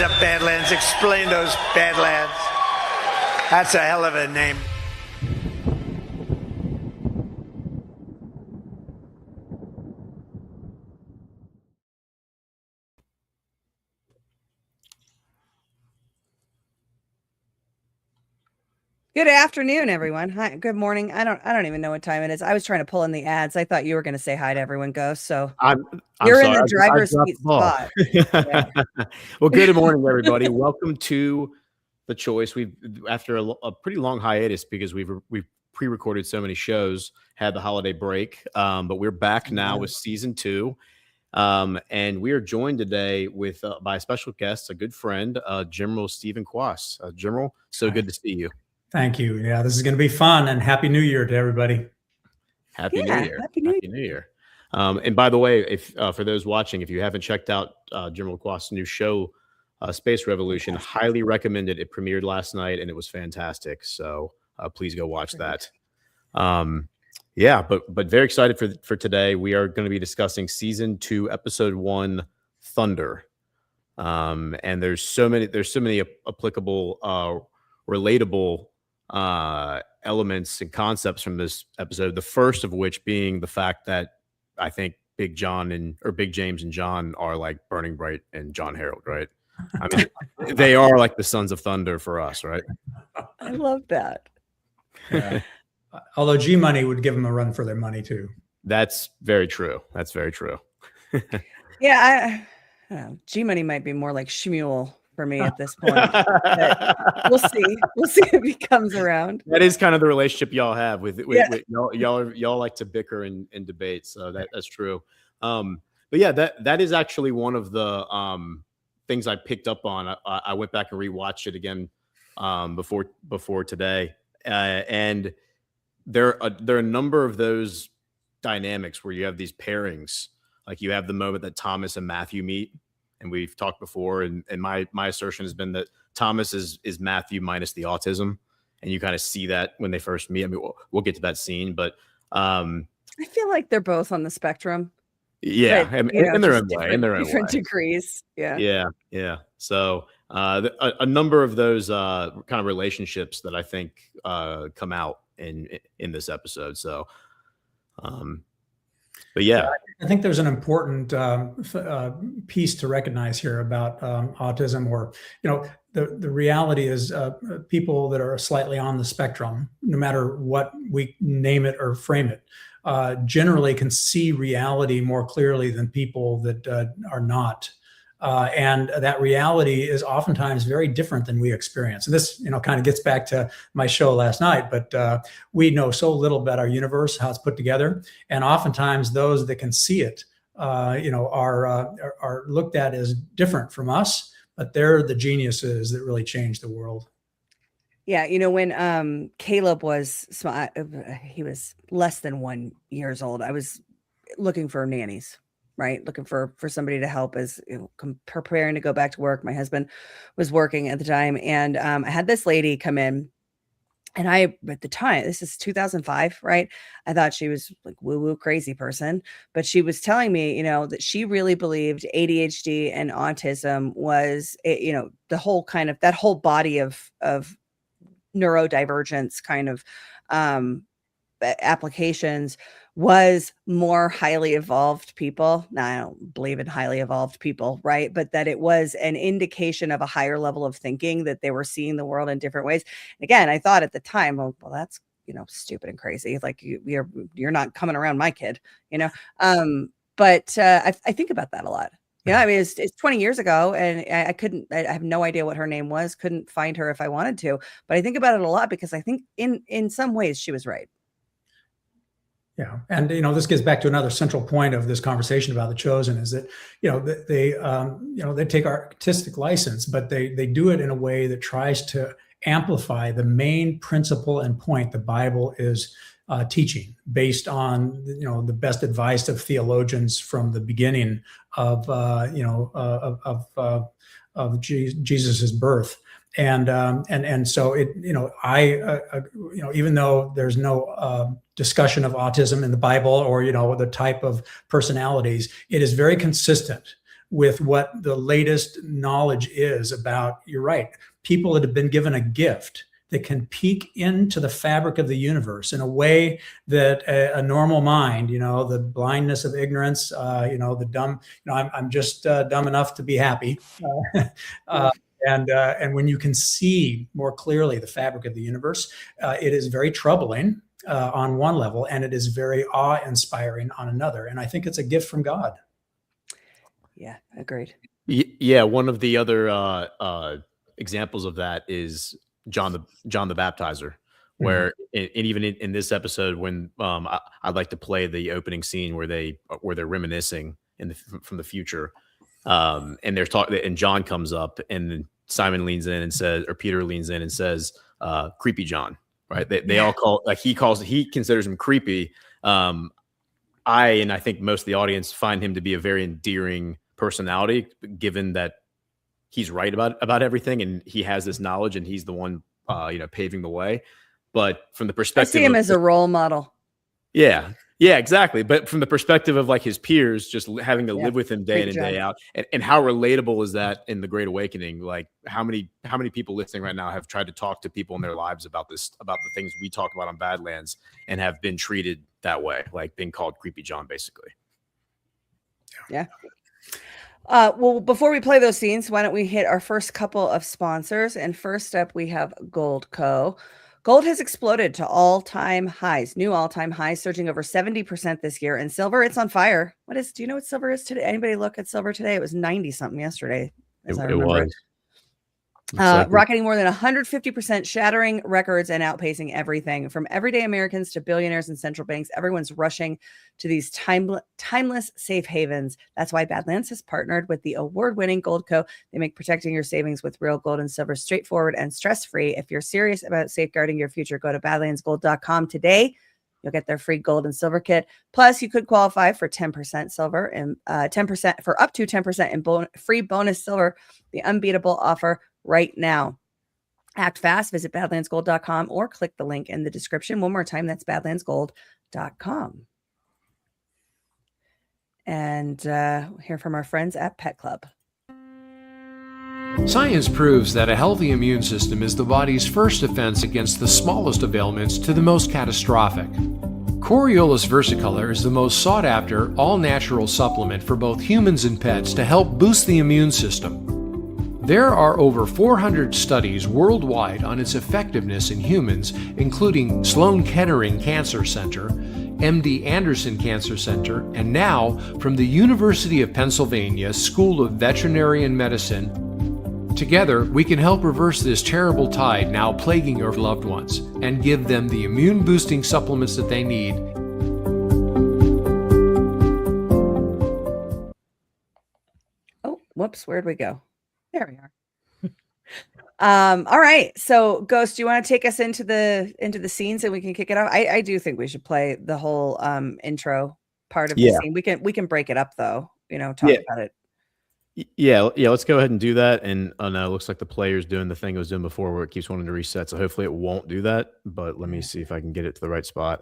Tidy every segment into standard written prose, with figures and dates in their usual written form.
up, Badlands. Explain those Badlands. That's a hell of a name. Good afternoon, everyone. Hi, good morning. I don't even know what time it is. I was trying to pull in the ads. I thought you were going to say hi to everyone, Ghost. So you're sorry, in the driver's seat spot. Yeah. Well, good morning, everybody. Welcome to The Choice. We've, after a pretty long hiatus, because we've pre-recorded so many shows, had the holiday break, but we're back now with season 2. And we are joined today with by a special guest, a good friend, General Steve Kwast. General, so good to see you. Thank you. Yeah, this is going to be fun, and Happy New Year to everybody. Happy New Year. Happy New Year. And by the way, if for those watching, if you haven't checked out General Kwast's new show, Space Revolution, highly recommended. It premiered last night, and it was fantastic. So please go watch that. Yeah, but very excited for today. We are going to be discussing season 2, episode 1, Thunder. And there's so many applicable, relatable elements and concepts from this episode. The first of which being the fact that I think Big James and John are like Burning Bright and John Harold, right? I mean, they are like the sons of thunder for us, right? I love that. Yeah. Although G Money would give them a run for their money too. That's very true. That's very true. Yeah, G Money might be more like Shmuel for me at this point. We'll see. We'll see if he comes around. That is kind of the relationship y'all have with y'all like to bicker and debate. So that's true. But yeah, that is actually one of the things I picked up on. I went back and rewatched it again before today, and there are a number of those dynamics where you have these pairings. Like you have the moment that Thomas and Matthew meet. And we've talked before, and my assertion has been that Thomas is Matthew minus the autism, and you kind of see that when they first meet. I mean, we'll get to that scene, but I feel like they're both on the spectrum. Yeah, but, in their own way, different degrees. Yeah. So a number of those kind of relationships that I think come out in this episode. So, but yeah. I think there's an important piece to recognize here about autism, or, the reality is people that are slightly on the spectrum, no matter what we name it or frame it, generally can see reality more clearly than people that are not. And that reality is oftentimes very different than we experience. And this, kind of gets back to my show last night, but we know so little about our universe, how it's put together. And oftentimes those that can see it, are looked at as different from us, but they're the geniuses that really change the world. Yeah. When Caleb was small, he was less than 1 year old. I was looking for nannies. Right. Looking for somebody to help as preparing to go back to work. My husband was working at the time. And I had this lady come in, and at the time, this is 2005, right? I thought she was like woo-woo crazy person, but she was telling me, that she really believed ADHD and autism was, the whole kind of that whole body of neurodivergence kind of applications was more highly evolved people. Now, I don't believe in highly evolved people, right? But that it was an indication of a higher level of thinking, that they were seeing the world in different ways. And again, I thought at the time, well, that's, stupid and crazy. Like you're not coming around my kid, But I think about that a lot. Yeah. I mean, it's 20 years ago, and I have no idea what her name was. Couldn't find her if I wanted to, but I think about it a lot because I think in some ways she was right. Yeah. And, this gets back to another central point of this conversation about The Chosen is that, they take artistic license, but they do it in a way that tries to amplify the main principle and point the Bible is teaching, based on, the best advice of theologians from the beginning of Jesus's birth. And so it, even though there's no discussion of autism in the Bible or, the type of personalities, it is very consistent with what the latest knowledge is about, you're right, people that have been given a gift that can peek into the fabric of the universe in a way that a normal mind, the blindness of ignorance, the dumb, I'm just dumb enough to be happy. And when you can see more clearly the fabric of the universe, it is very troubling on one level, and it is very awe-inspiring on another. And I think it's a gift from God. Yeah, agreed. Yeah, one of the other examples of that is John the Baptizer, where and even in this episode, when I'd like to play the opening scene where they're reminiscing from the future, and they're talking, and John comes up, and then Simon leans in and says, or Peter leans in and says, "Creepy John." Right? They all call, like, he considers him creepy. I think most of the audience find him to be a very endearing personality, given that he's right about everything, and he has this knowledge, and he's the one paving the way. But from the perspective, I see him as a role model. Yeah, exactly. But from the perspective of like his peers, just having to live with him day in and day out, and how relatable is that in the Great Awakening? Like, how many people listening right now have tried to talk to people in their lives about the things we talk about on Badlands, and have been treated that way, like being called Creepy John, basically. Yeah. Well, before we play those scenes, why don't we hit our first couple of sponsors? And first up, we have Gold Co. Gold has exploded to all-time highs, new all-time highs, surging over 70% this year. And silver, it's on fire. Do you know what silver is today? Anybody look at silver today? It was 90-something yesterday, as I remember it. Rocketing more than 150%, shattering records and outpacing everything from everyday Americans to billionaires and central banks. Everyone's rushing to these timeless safe havens. That's why Badlands has partnered with the award-winning Gold Co. They make protecting your savings with real gold and silver straightforward and stress-free. If you're serious about safeguarding your future, go to badlandsgold.com today. You'll get their free gold and silver kit. Plus, you could qualify for 10% silver and 10% for up to 10% in free bonus silver. The unbeatable offer right now. Act fast. Visit badlandsgold.com or click the link in the description. One more time, that's badlandsgold.com. And hear from our friends at Pet Club. Science proves that a healthy immune system is the body's first defense against the smallest of ailments to the most catastrophic. Coriolus versicolor is the most sought-after, all-natural supplement for both humans and pets to help boost the immune system. There are over 400 studies worldwide on its effectiveness in humans, including Sloan Kettering Cancer Center, MD Anderson Cancer Center, and now from the University of Pennsylvania School of Veterinary Medicine. Together, we can help reverse this terrible tide now plaguing your loved ones and give them the immune-boosting supplements that they need. Oh, whoops, where'd we go? There we are. All right. So, Ghost, do you want to take us into the scenes and we can kick it off? I do think we should play the whole intro part of the scene. We can break it up though, talk about it. Yeah, let's go ahead and do that. And no, it looks like the player's doing the thing it was doing before where it keeps wanting to reset. So hopefully it won't do that. But let me see if I can get it to the right spot.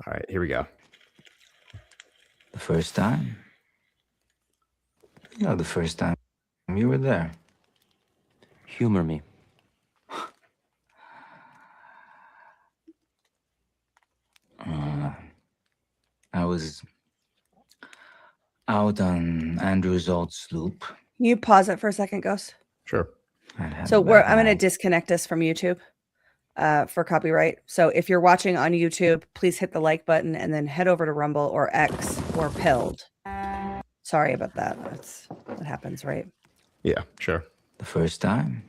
All right, here we go. The first time? The first time you were there. Humor me. I was out on Andrew's old sloop. Can you pause it for a second, Ghost? Sure. So I'm going to disconnect us from YouTube for copyright. So if you're watching on YouTube, please hit the like button and then head over to Rumble or X or Pilled. Sorry about that. That's what happens, right? Yeah, sure. The first time?